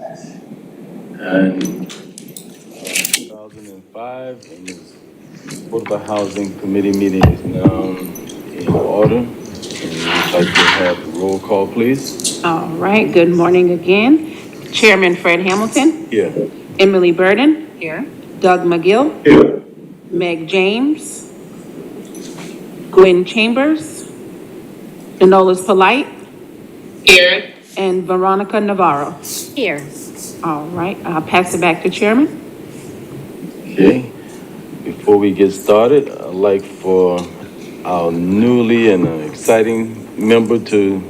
And 2005, and this Affordable Housing Committee meeting is now in order. And we'd like to have the roll call, please. All right, good morning again. Chairman Fred Hamilton, Here. Emily Burden, Here. Doug McGill, Here. Meg James, Gwen Chambers, Denolis Polite, Here. and Veronica Navarro. Here. All right, I'll pass it back to Chairman. Okay. Before we get started, I'd like for our newly and exciting member to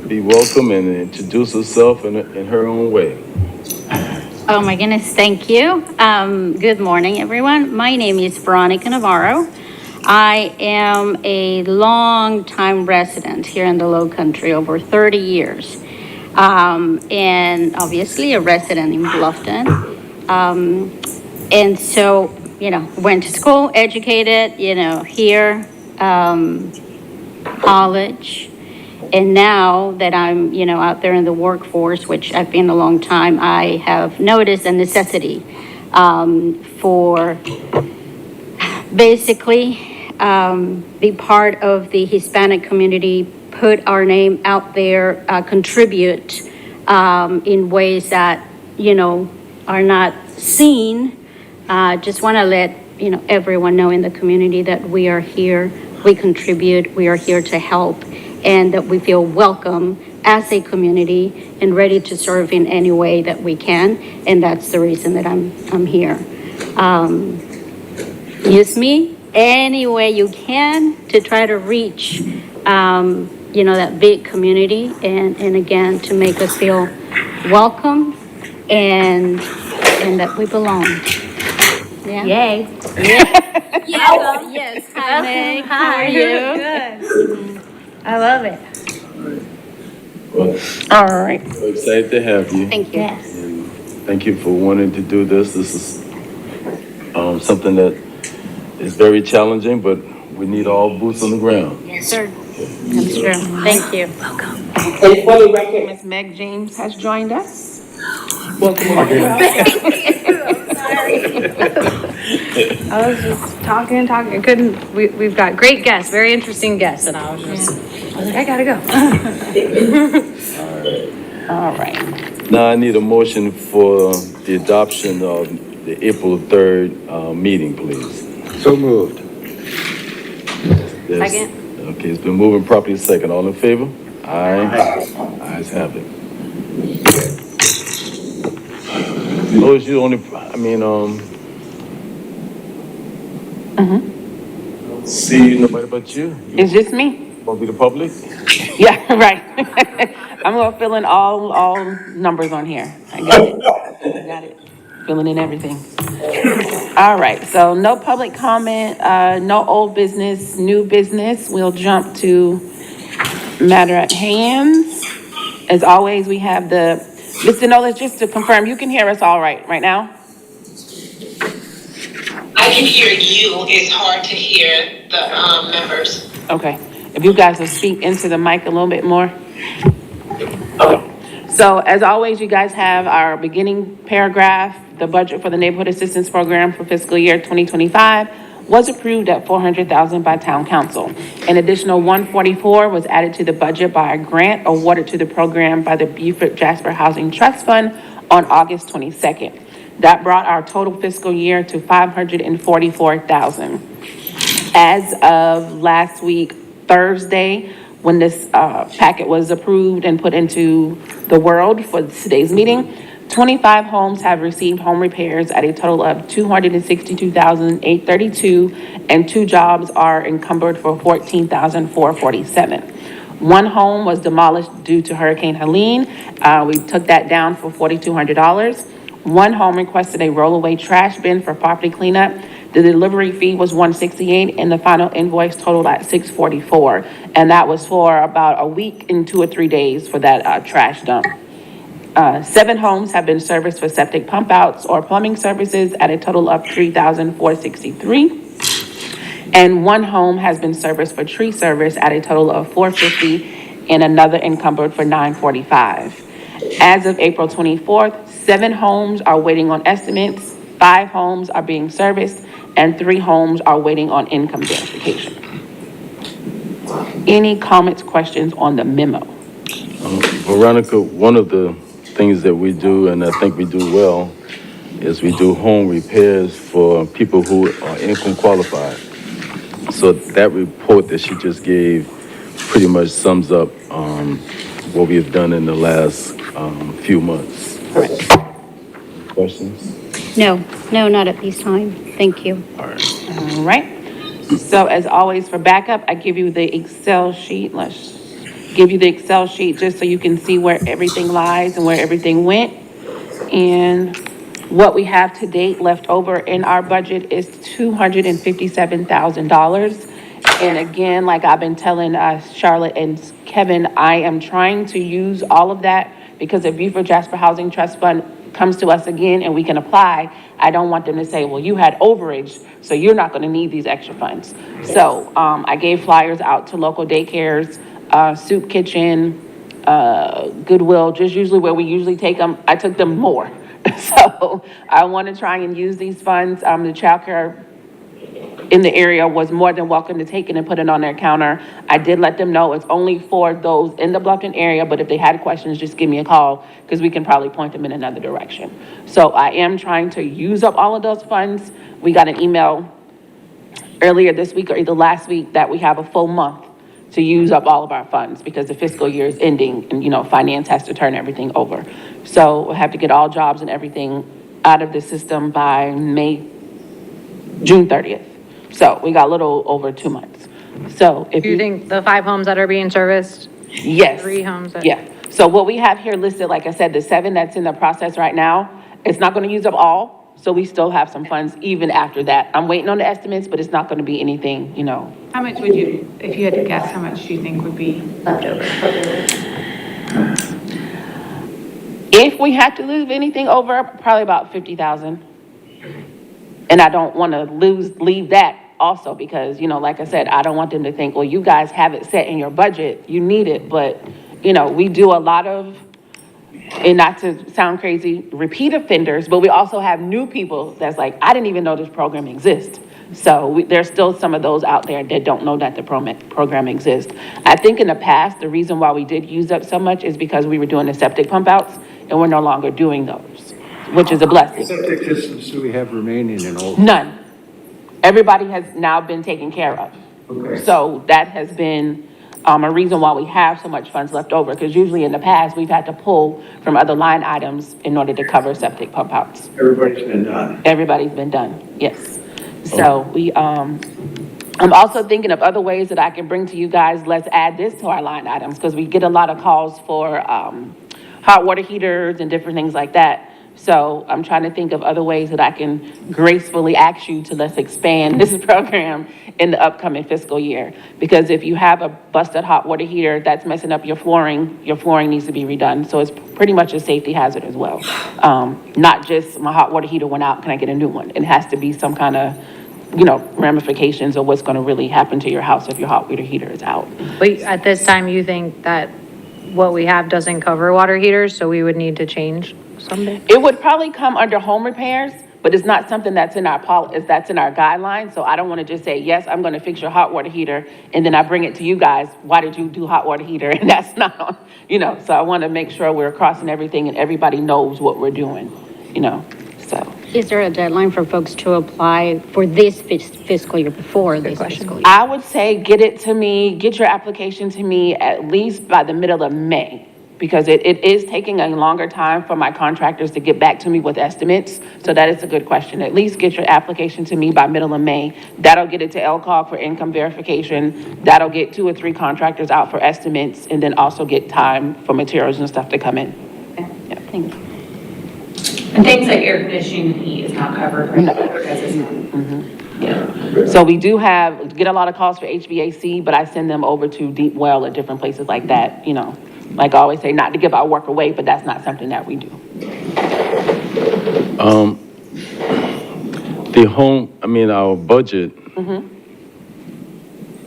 be welcome and introduce herself in her own way. Oh my goodness, thank you. Good morning, everyone. My name is Veronica Navarro. I am a long-time resident here in the Low Country, over 30 years. And obviously a resident in Bluffton. And so, went to school, educated, here, college. And now that I'm, out there in the workforce, which I've been a long time, I have noticed a necessity for basically be part of the Hispanic community, put our name out there, contribute in ways that, are not seen. Just want to let, everyone know in the community that we are here, we contribute, we are here to help, and that we feel welcome as a community and ready to serve in any way that we can. And that's the reason that I'm here. Use me any way you can to try to reach, that big community and again, to make us feel welcome and that we belong. Yeah. Yay. Yes. Hi, Meg. How are you? Good. I love it. Well, All right. we're excited to have you. Thank you. Yes. And thank you for wanting to do this. This is something that is very challenging, but we need all boots on the ground. Yes, sir. That's true. Thank you. And for the record, Ms. Meg James has joined us. Welcome. I was just talking and talking. I couldn't, we've got great guests, very interesting guests, and I was like, I gotta go. All right. Now I need a motion for the adoption of the April 3rd meeting, please. So moved. Second. Okay, it's been moving properly second. All in favor? Aye. Ayes have it. Lois, you only, see nobody but you. It's just me. Won't be the public? Yeah, right. I'm gonna fill in all numbers on here. I got it. I got it. Filling in everything. All right, so no public comment, no old business, new business. We'll jump to matter at hand. As always, we have Mr. Nolan, just to confirm, you can hear us all right now? I can hear you. It's hard to hear the members. Okay, if you guys will speak into the mic a little bit more. Okay. So as always, you guys have our beginning paragraph. The budget for the Neighborhood Assistance Program for fiscal year 2025 was approved at $400,000 by Town Council. An additional $144,000 was added to the budget by a grant awarded to the program by the Beaufort Jasper Housing Trust Fund on August 22nd. That brought our total fiscal year to $544,000. As of last week, Thursday, when this packet was approved and put into the world for today's meeting, 25 homes have received home repairs at a total of $262,832, and 2 jobs are encumbered for $14,447. 1 home was demolished due to Hurricane Helene. We took that down for $4,200. 1 home requested a rollaway trash bin for property cleanup. The delivery fee was $168, and the final invoice totaled at $644. And that was for about a week and 2 or 3 days for that trash dump. 7 homes have been serviced for septic pump outs or plumbing services at a total of $3,463. And 1 home has been serviced for tree service at a total of $450, and another encumbered for $945. As of April 24th, 7 homes are waiting on estimates, 5 homes are being serviced, and 3 homes are waiting on income verification. Any comments, questions on the memo? Veronica, one of the things that we do, and I think we do well, is we do home repairs for people who are income qualified. So that report that she just gave pretty much sums up what we have done in the last few months. Correct. Questions? No, not at this time. Thank you. All right. So as always, for backup, I give you the Excel sheet. Let's give you the Excel sheet just so you can see where everything lies and where everything went. And what we have to date left over in our budget is $257,000. And again, like I've been telling Charlotte and Kevin, I am trying to use all of that because if Beaufort Jasper Housing Trust Fund comes to us again and we can apply, I don't want them to say, well, you had overage, so you're not going to need these extra funds. So I gave flyers out to local daycares, Soup Kitchen, Goodwill, just usually where we usually take them. I took them more. So I want to try and use these funds. The childcare in the area was more than welcome to take it and put it on their counter. I did let them know it's only for those in the Bluffton area, but if they had questions, just give me a call because we can probably point them in another direction. So I am trying to use up all of those funds. We got an email earlier this week or either last week that we have a full month to use up all of our funds because the fiscal year is ending and, finance has to turn everything over. So we'll have to get all jobs and everything out of the system by June 30th. So we got a little over 2 months. So if You think the 5 homes that are being serviced? yes. 3 homes that- Yeah. So what we have here listed, like I said, the 7 that's in the process right now, it's not going to use up all. So we still have some funds even after that. I'm waiting on the estimates, but it's not going to be anything, How much would you, if you had to guess, how much do you think would be left over? If we had to leave anything over, probably about 50,000. And I don't want to leave that also because, like I said, I don't want them to think, well, you guys have it set in your budget, you need it, but, we do a lot of, and not to sound crazy, repeat offenders, but we also have new people that's like, I didn't even know this program exists. So there's still some of those out there that don't know that the program exists. I think in the past, the reason why we did use up so much is because we were doing the septic pump outs and we're no longer doing those, which is a blessing. Septic systems do we have remaining in Old? None. Everybody has now been taken care of. Okay. So that has been a reason why we have so much funds left over, because usually in the past, we've had to pull from other line items in order to cover septic pump outs. Everybody's been done. Everybody's been done, yes. So I'm also thinking of other ways that I can bring to you guys, let's add this to our line items, because we get a lot of calls for hot water heaters and different things like that. So I'm trying to think of other ways that I can gracefully ask you to let's expand this program in the upcoming fiscal year. Because if you have a busted hot water heater that's messing up your flooring needs to be redone. So it's pretty much a safety hazard as well. Not just my hot water heater went out, can I get a new one? It has to be some kind of, ramifications of what's going to really happen to your house if your hot water heater is out. But at this time, you think that what we have doesn't cover water heaters, so we would need to change someday? It would probably come under home repairs, but it's not something that's in our that's in our guidelines. So I don't want to just say, yes, I'm going to fix your hot water heater, and then I bring it to you guys. Why did you do hot water heater? And that's not, so I want to make sure we're crossing everything and everybody knows what we're doing, so. Is there a deadline for folks to apply for this fiscal year, before this fiscal year? I would say get your application to me at least by the middle of May, because it is taking a longer time for my contractors to get back to me with estimates. So that is a good question. At least get your application to me by middle of May. That'll get it to LCOG for income verification. That'll get 2 or 3 contractors out for estimates, and then also get time for materials and stuff to come in. Yeah, thank you. And things like air conditioning and heat is not covered, right? Because it's Yeah. So we do get a lot of calls for HVAC, but I send them over to Deep Well or different places like that, Like I always say, not to give our work away, but that's not something that we do. Our budget,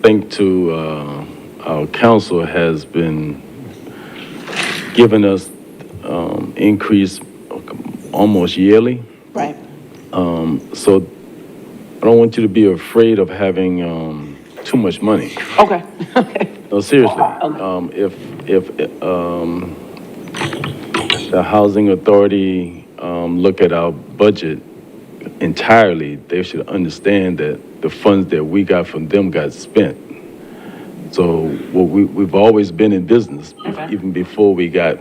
thanks to our council, has been giving us increase almost yearly. Right. So I don't want you to be afraid of having too much money. Okay, okay. No, seriously. If the housing authority look at our budget entirely, they should understand that the funds that we got from them got spent. So we've always been in business, Okay. even before we got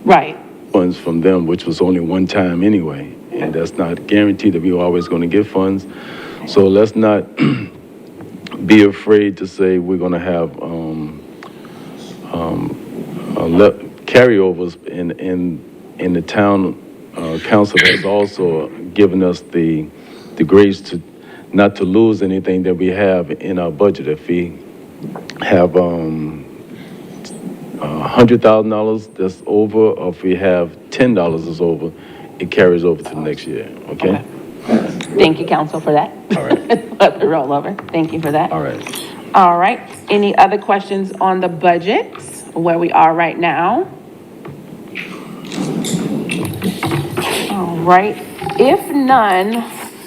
Right, funds from them, which was only one time anyway. And that's not guaranteed that we're always going to get funds. So let's not be afraid to say we're going to have carryovers in the town. Council has also given us the grace to not to lose anything that we have in our budget. If we have $100,000 that's over, or if we have $10 that's over, it carries over to the next year. Okay. thank you, council, for that. All right. Let the roll over, thank you for that. All right. All right, any other questions on the budget, where we are right now? All right, if none,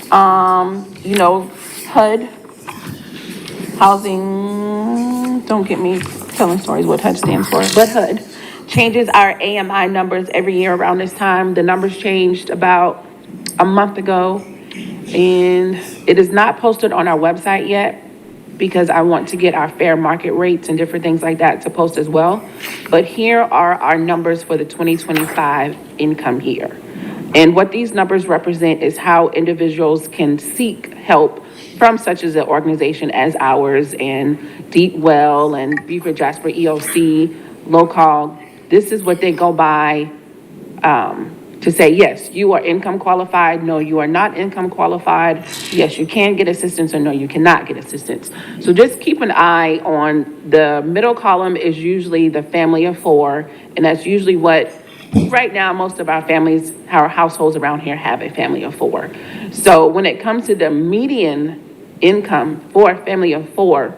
HUD, housing, don't get me telling stories what HUD stands for, but HUD changes our AMI numbers every year around this time. The numbers changed about a month ago, and it is not posted on our website yet, because I want to get our fair market rates and different things like that to post as well. But here are our numbers for the 2025 income year. And what these numbers represent is how individuals can seek help from such as an organization as ours, and Deep Well and Beaufort Jasper EOC, Local. This is what they go by to say, yes, you are income qualified. No, you are not income qualified. Yes, you can get assistance, or no, you cannot get assistance. So just keep an eye on the middle column is usually the family of four. And that's usually what, right now, most of our families, our households around here have a family of four. So when it comes to the median income for a family of four,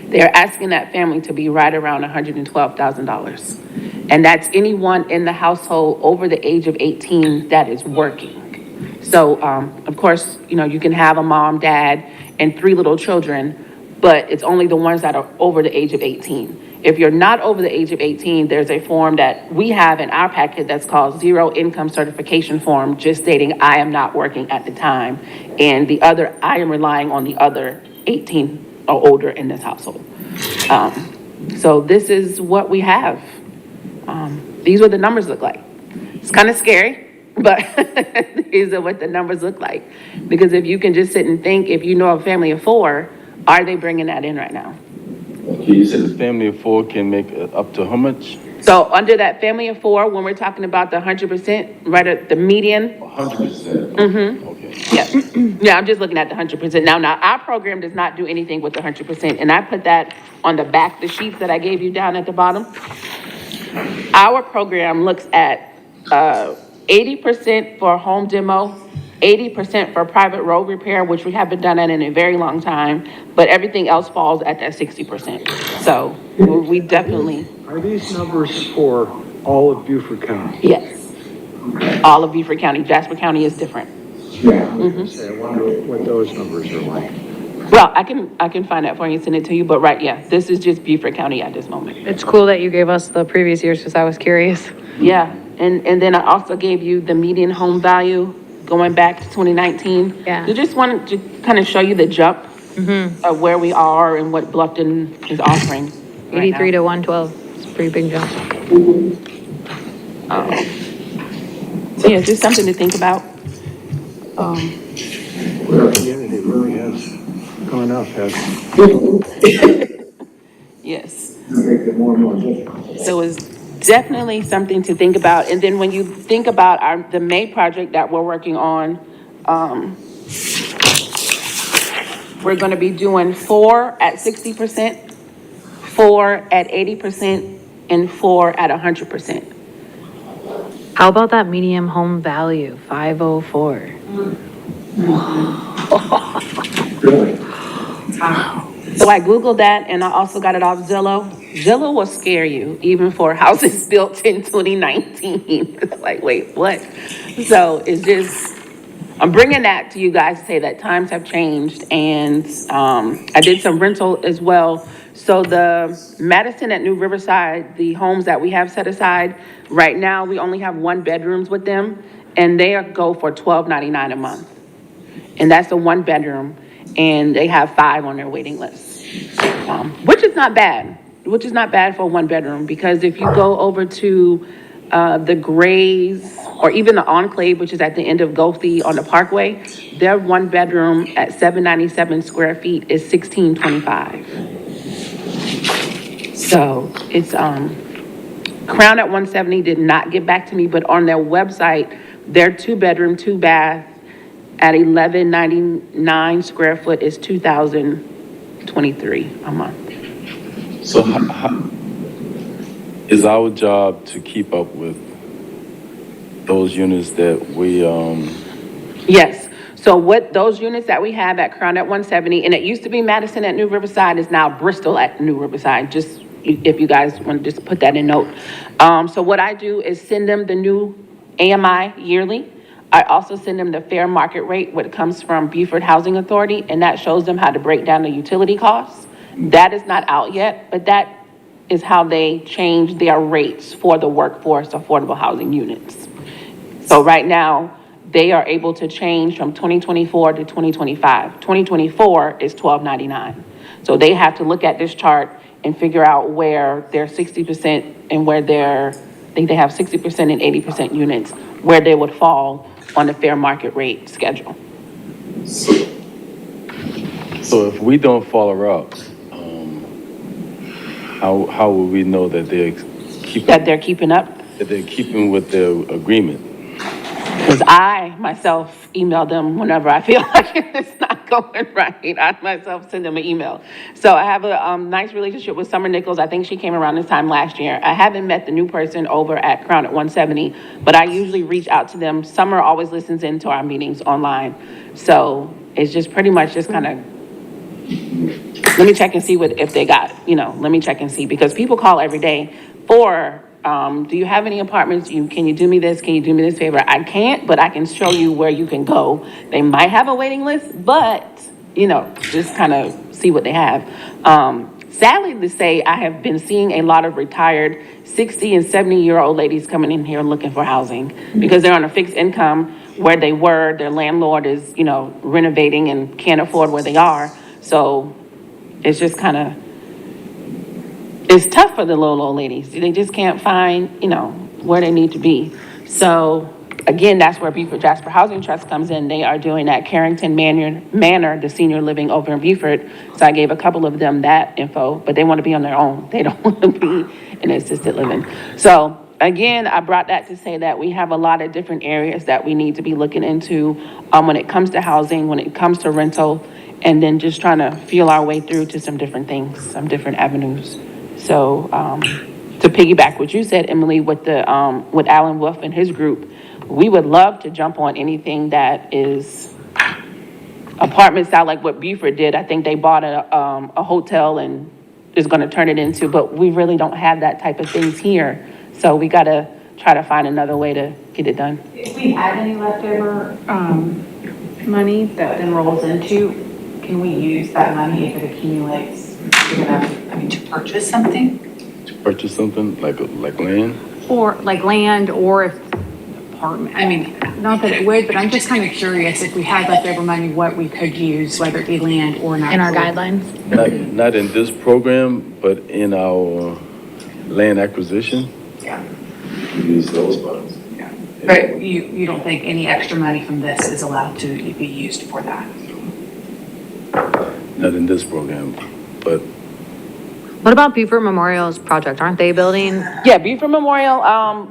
they're asking that family to be right around $112,000. And that's anyone in the household over the age of 18 that is working. So, of course, you can have a mom, dad, and 3 little children, but it's only the ones that are over the age of 18. If you're not over the age of 18, there's a form that we have in our packet that's called Zero Income Certification Form, just stating I am not working at the time. And the other, I am relying on the other 18 or older in this household. So this is what we have. These are what the numbers look like. It's kind of scary, but these are what the numbers look like. Because if you can just sit and think, if you know a family of 4, are they bringing that in right now? You said a family of 4 can make up to how much? So under that family of 4, when we're talking about the 100%, right at the median, 100%. Mm-hmm. Okay. yeah, yeah, I'm just looking at the 100%. Now, our program does not do anything with the 100%, and I put that on the back, the sheets that I gave you down at the bottom. Our program looks at 80% for home demo, 80% for private road repair, which we haven't done that in a very long time, but everything else falls at that 60%. So we definitely, Are these numbers for all of Beaufort County? yes, all of Beaufort County. Jasper County is different. Yeah. I wonder what those numbers are like. Well, I can find that for you and send it to you, but right, yeah, this is just Beaufort County at this moment. It's cool that you gave us the previous years because I was curious. Yeah, and then I also gave you the median home value going back to 2019. Yeah. I just wanted to kind of show you the jump of where we are and what Bluffton is offering. right 83 now. to 112. It's a pretty big jump. So yeah, just something to think about. Well, yeah, it really has gone up, hasn't it? Yes. So it's definitely something to think about. And then when you think about the May project that we're working on, we're gonna be doing 4 at 60%, 4 at 80%, and 4 at 100%. How about that medium home value, 504? So I Googled that, and I also got it off Zillow. Zillow will scare you, even for houses built in 2019. It's like, wait, what? So it's just, I'm bringing that to you guys to say that times have changed, and I did some rental as well. So the Madison at New Riverside, the homes that we have set aside, right now, we only have one bedrooms with them, and they go for $12.99 a month. And that's a one bedroom, and they have 5 on their waiting list, which is not bad. Which is not bad for a one bedroom, because if you go over to the Grays, or even the Enclave, which is at the end of Gothi on the Parkway, their one bedroom at 797 square feet is $1625. So it's, Crown at 170 did not get back to me, but on their website, their 2 bedroom, 2 bath at 1199 square foot is $2,023 a month. So is our job to keep up with those units that we, Yes. So what those units that we have at Crown at 170, and it used to be Madison at New Riverside, is now Bristol at New Riverside, just if you guys want to just put that in note. So what I do is send them the new AMI yearly. I also send them the fair market rate, what comes from Beaufort Housing Authority, and that shows them how to break down the utility costs. That is not out yet, but that is how they change their rates for the workforce affordable housing units. So right now, they are able to change from 2024 to 2025. 2024 is $12.99. So they have to look at this chart and figure out where their 60% and where I think they have 60% and 80% units, where they would fall on the fair market rate schedule. so if we don't follow up, how will we know that That they're keeping up. that they're keeping with their agreement? Because I myself email them whenever I feel like it's not going right. I myself send them an email. So I have a nice relationship with Summer Nichols. I think she came around this time last year. I haven't met the new person over at Crown at 170, but I usually reach out to them. Summer always listens into our meetings online. So it's just pretty much just kind of, let me check and see if they got, let me check and see, because people call every day for, do you have any apartments? Can you do me this? Can you do me this favor? I can't, but I can show you where you can go. They might have a waiting list, but, just kind of see what they have. Sadly to say, I have been seeing a lot of retired 60 and 70-year-old ladies coming in here looking for housing because they're on a fixed income where they were, their landlord is, renovating and can't afford where they are. So it's just kind of, it's tough for the little old ladies. They just can't find, where they need to be. So again, that's where Beaufort Jasper Housing Trust comes in. They are doing that Carrington Manor, the senior living over in Beaufort. So I gave a couple of them that info, but they want to be on their own. They don't want to be in assisted living. So again, I brought that to say that we have a lot of different areas that we need to be looking into when it comes to housing, when it comes to rental, and then just trying to feel our way through to some different things, some different avenues. So to piggyback what you said, Emily, with with Alan Wolf and his group, we would love to jump on anything that is apartment style, like what Beaufort did. I think they bought a hotel and is going to turn it into, but we really don't have that type of things here. So we got to try to find another way to get it done. If we have any leftover, money that then rolls into, can we use that money if it accumulates big enough, to purchase something? To purchase something like land? Or like land, or if apartment, not that it would, but I'm just kind of curious if we had leftover money, what we could use, whether it be land or not. In our guidelines? Not in this program, but in our land acquisition. Yeah. Use those funds. Yeah. But you don't think any extra money from this is allowed to be used for that? Not in this program, but What about Beaufort Memorial's project? Aren't they building? Yeah, Beaufort Memorial,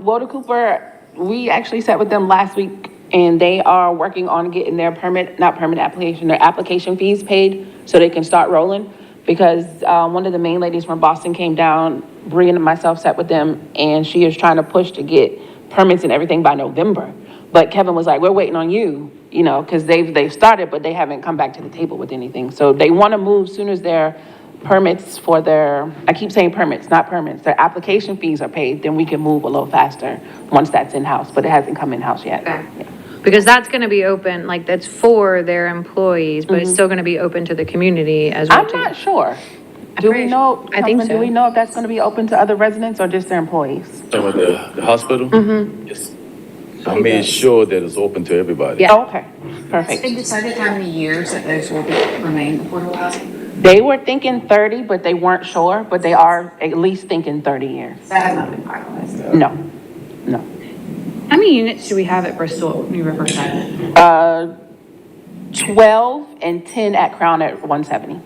Walter Cooper, we actually sat with them last week, and they are working on getting their their application fees paid so they can start rolling. Because one of the main ladies from Boston came down, Bree and myself sat with them, and she is trying to push to get permits and everything by November. But Kevin was like, we're waiting on you, because they've started, but they haven't come back to the table with anything. So they want to move soon as their permits for their, I keep saying permits, not permits, their application fees are paid, then we can move a little faster once that's in-house, but it hasn't come in-house yet. Okay. Because that's gonna be open, like, that's for their employees, but it's still gonna be open to the community as well I'm too. not sure. Do we pretty know, I think Councilman, do so. we know if that's gonna be open to other residents or just their employees? Talking about the hospital? Mm-hmm. Yes. I made sure that it's open to everybody. Yeah. Oh, okay, Has it perfect. been decided how many years that those will remain affordable housing? They were thinking 30, but they weren't sure, but they are at least thinking 30 years. That has not been finalized. No, no. How many units do we have at Bristol New Riverside? 12 and 10 at Crown at 170.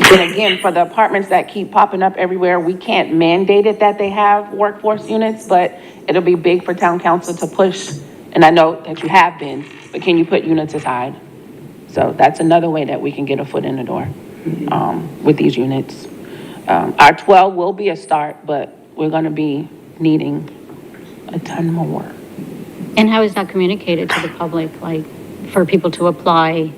And again, for the apartments that keep popping up everywhere, we can't mandate it that they have workforce units, but it'll be big for town council to push, and I know that you have been, but can you put units aside? So that's another way that we can get a foot in the door, with these units. Our 12 will be a start, but we're gonna be needing a ton more. And how is that communicated to the public, like, for people to apply?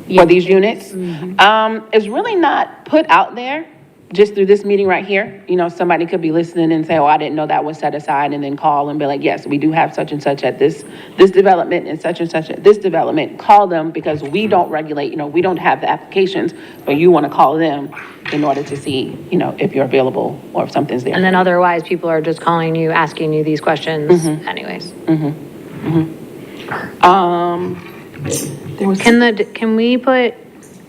For these units. It's really not put out there, just through this meeting right here. You know, somebody could be listening and say, oh, I didn't know that was set aside, and then call and be like, yes, we do have such and such at this development and such at this development. Call them because we don't regulate, you know, we don't have the applications, but you want to call them in order to see, you know, if you're available or if something's there. And then otherwise, people are just calling you, asking you these questions anyways. There was Can we put,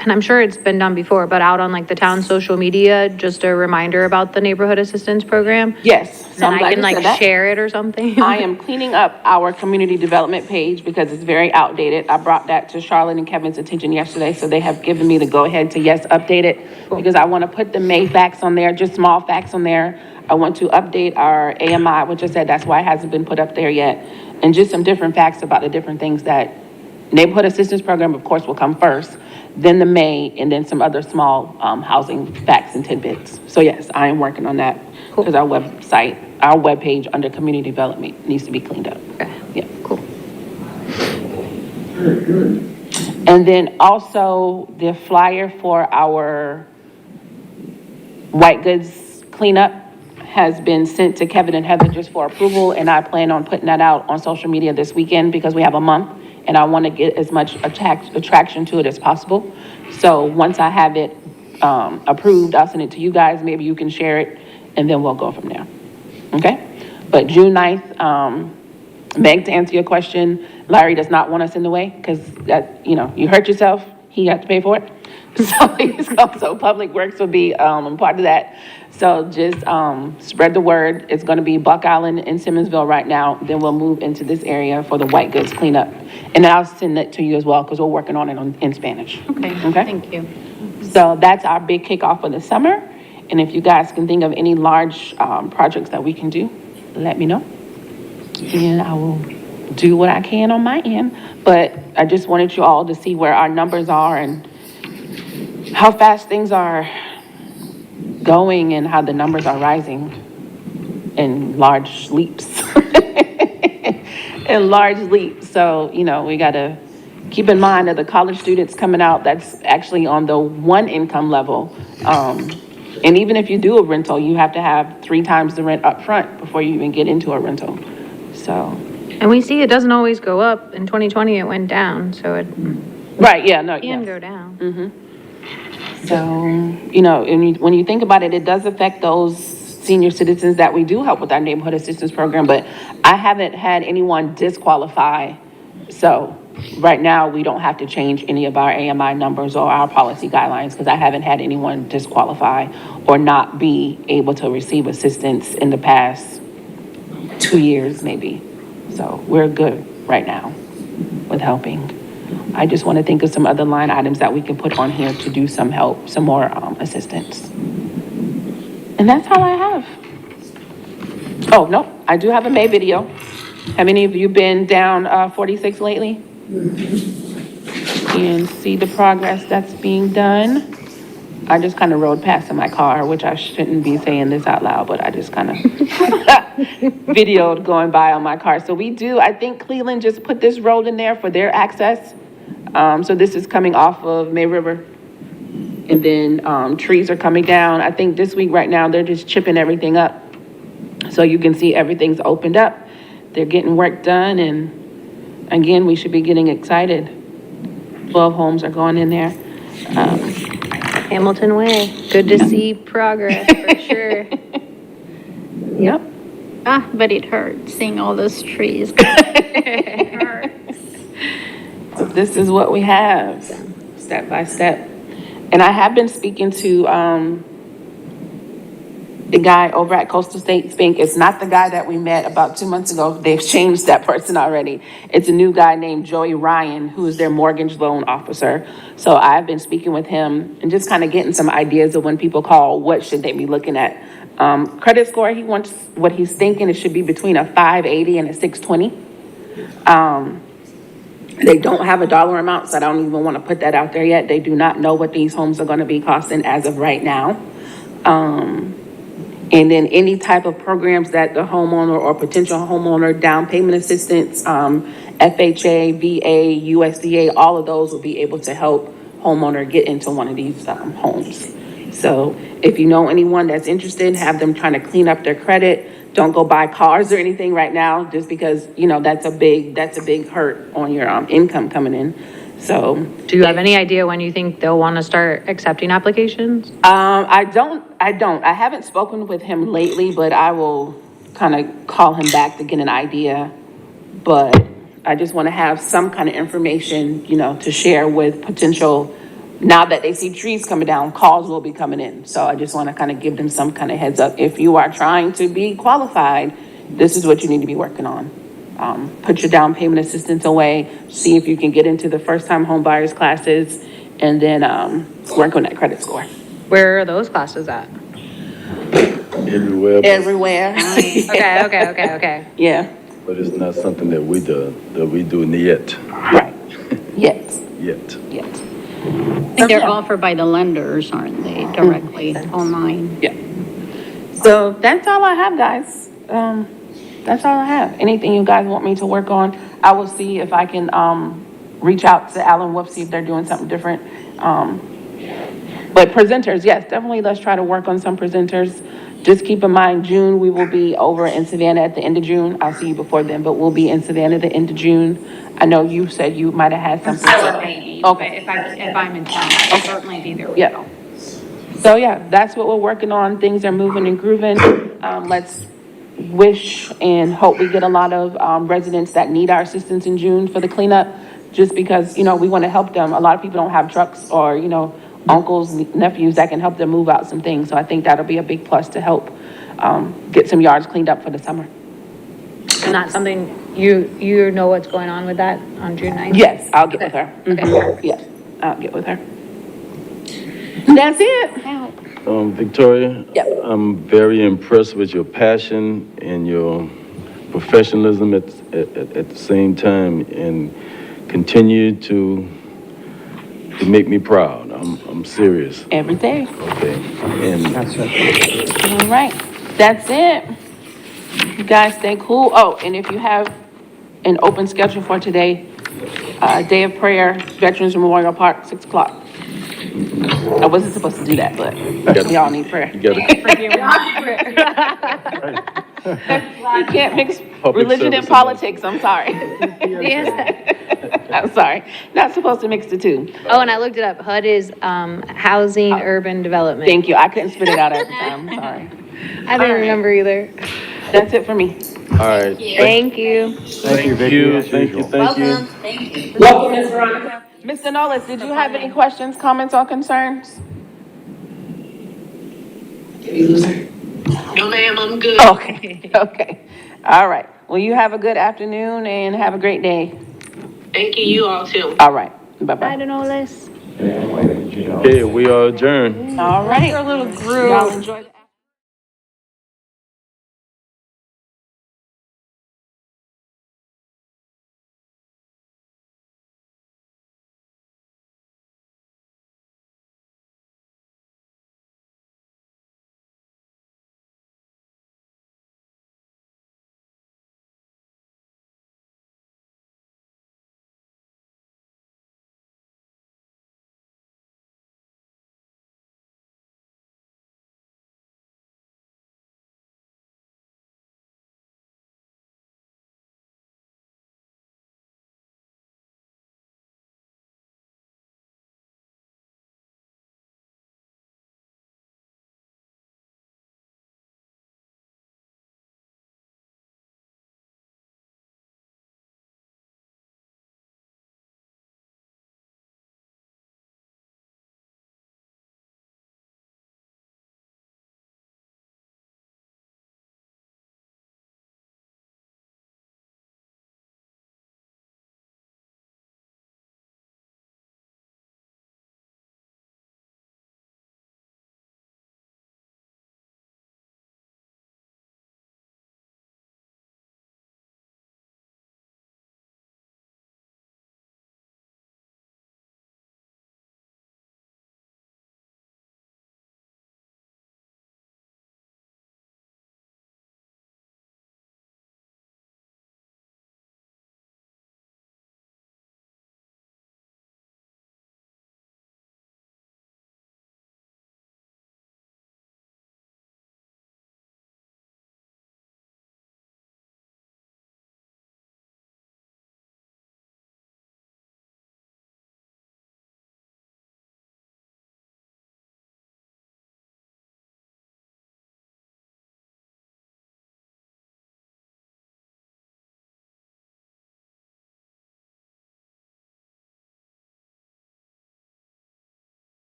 and I'm sure it's been done before, but out on like the town social media, just a reminder about the neighborhood assistance program? Yes. So Then I'm I glad can you like said that. share it or something? I am cleaning up our community development page because it's very outdated. I brought that to Charlotte and Kevin's attention yesterday, so they have given me the go-ahead to, yes, update it. Because I want to put the May facts on there, just small facts on there. I want to update our AMI, which I said, that's why it hasn't been put up there yet. And just some different facts about the different things that neighborhood assistance program, of course, will come first, then the May, and then some other small, housing facts and tidbits. So yes, I am working on that. Because our website, our webpage under community development needs to be cleaned up. Okay. Yeah, cool. And then also the flyer for our white goods cleanup has been sent to Kevin and Heather just for approval, and I plan on putting that out on social media this weekend because we have a month, and I want to get as much attraction to it as possible. So once I have it approved, I'll send it to you guys, maybe you can share it, and then we'll go from there. Okay? But June 9th, Meg, to answer your question, Larry does not want us in the way, because that, you know, you hurt yourself, he got to pay for it. So Public Works will be part of that. So just spread the word. It's going to be Buck Island and Simmonsville right now. Then we'll move into this area for the white goods cleanup. And then I'll send it to you as well, because we're working on it in Spanish. Okay, Okay? thank you. So that's our big kickoff for the summer. And if you guys can think of any large projects that we can do, let me know. And I will do what I can on my end. But I just wanted you all to see where our numbers are and how fast things are going and how the numbers are rising in large leaps. In large leaps. So, you know, we got to keep in mind that the college students coming out, that's actually on the one income level. And even if you do a rental, you have to have 3 times the rent up front before you even get into a rental. So, And we see it doesn't always go up. In 2020, it went down, so it right, yeah, no, can yes. go down. So, you know, and when you think about it, it does affect those senior citizens that we do help with our neighborhood assistance program, but I haven't had anyone disqualify. So right now, we don't have to change any of our AMI numbers or our policy guidelines because I haven't had anyone disqualify or not be able to receive assistance in the past 2 years, maybe. So we're good right now with helping. I just want to think of some other line items that we can put on here to do some help, some more assistance. And that's all I have. Oh, no, I do have a May video. Have any of you been down 46 lately? And see the progress that's being done? I just kind of rode past in my car, which I shouldn't be saying this out loud, but I just kind of videoed going by on my car. So we do, I think Cleveland just put this road in there for their access. So this is coming off of May River. And then, trees are coming down. I think this week, right now, they're just chipping everything up. So you can see everything's opened up. They're getting work done, and again, we should be getting excited. 12 homes are going in there. Hamilton Way, good to see progress, for sure. Yep. Ah, but it hurts seeing all those trees. So this is what we have, step by step. And I have been speaking to, the guy over at Coastal States Bank. It's not the guy that we met about 2 months ago. They've changed that person already. It's a new guy named Joey Ryan, who is their mortgage loan officer. So I've been speaking with him and just kind of getting some ideas of when people call, what should they be looking at? Credit score, he wants, what he's thinking, it should be between a 580 and a 620. They don't have a dollar amount, so I don't even want to put that out there yet. They do not know what these homes are going to be costing as of right now. And then any type of programs that the homeowner or potential homeowner, down payment assistance, FHA, VA, USDA, all of those will be able to help homeowner get into one of these homes. So if you know anyone that's interested, have them trying to clean up their credit. Don't go buy cars or anything right now, just because, you know, that's a big hurt on your income coming in. So. Do you have any idea when you think they'll want to start accepting applications? I don't. I haven't spoken with him lately, but I will kind of call him back to get an idea. But I just want to have some kind of information, you know, to share with potential, now that they see trees coming down, calls will be coming in. So I just want to kind of give them some kind of heads up. If you are trying to be qualified, this is what you need to be working on. Put your down payment assistance away, see if you can get into the first-time home buyers classes, and then work on that credit score. Where are those classes at? Everywhere, Everywhere. Okay. Yeah, but it's not something that we do yet. right. Yet. I think they're offered by the lenders, aren't they, directly online? Yeah. So that's all I have, guys. That's all I have. Anything you guys want me to work on, I will see if I can, reach out to Allen Wolf, see if they're doing something different. But presenters, yes, definitely let's try to work on some presenters. Just keep in mind, June, we will be over in Savannah at the end of June. I'll see you before then, but we'll be in Savannah at the end of June. I know you said you might have had something. Okay. If I'm in town, I'll certainly be there with Yeah. you. So yeah, that's what we're working on. Things are moving and grooving. Let's wish and hope we get a lot of residents that need our assistance in June for the cleanup, just because, you know, we want to help them. A lot of people don't have trucks or, you know, uncles, nephews that can help them move out some things. So I think that'll be a big plus to help get some yards cleaned up for the summer. And that's something, you know what's going on with that on June 9th? Yes, I'll get with her. Mhm. Yeah, I'll get with her. That's it. Victoria? Yep. I'm very impressed with your passion and your professionalism at the same time, and continue to make me proud. I'm serious, Every day. okay? And All right, that's it. You guys stay cool. Oh, and if you have an open schedule for today, day of prayer, Veterans Memorial Park, 6 o'clock. I wasn't supposed to do that, but we all need prayer. you gotta, You can't mix Public religion and service politics, I'm sorry. I'm sorry, not supposed to mix the two. Oh, and I looked it up. HUD is, Housing Urban Development. Thank you, I couldn't spit it out every time, I'm sorry. I didn't remember either. That's it for me. all right. Thank you. Thank you, Vicky, as Thank you, usual. thank you. Welcome, Ms. Veronica. Mr. Nolis, did you have any questions, comments, or concerns? No, ma'am, I'm good. Okay, okay, all right. Well, you have a good afternoon and have a great day. Thank you, you all too. All right, I bye-bye. don't know this. Okay, we are adjourned. All right. Your little groove. Y'all enjoy that.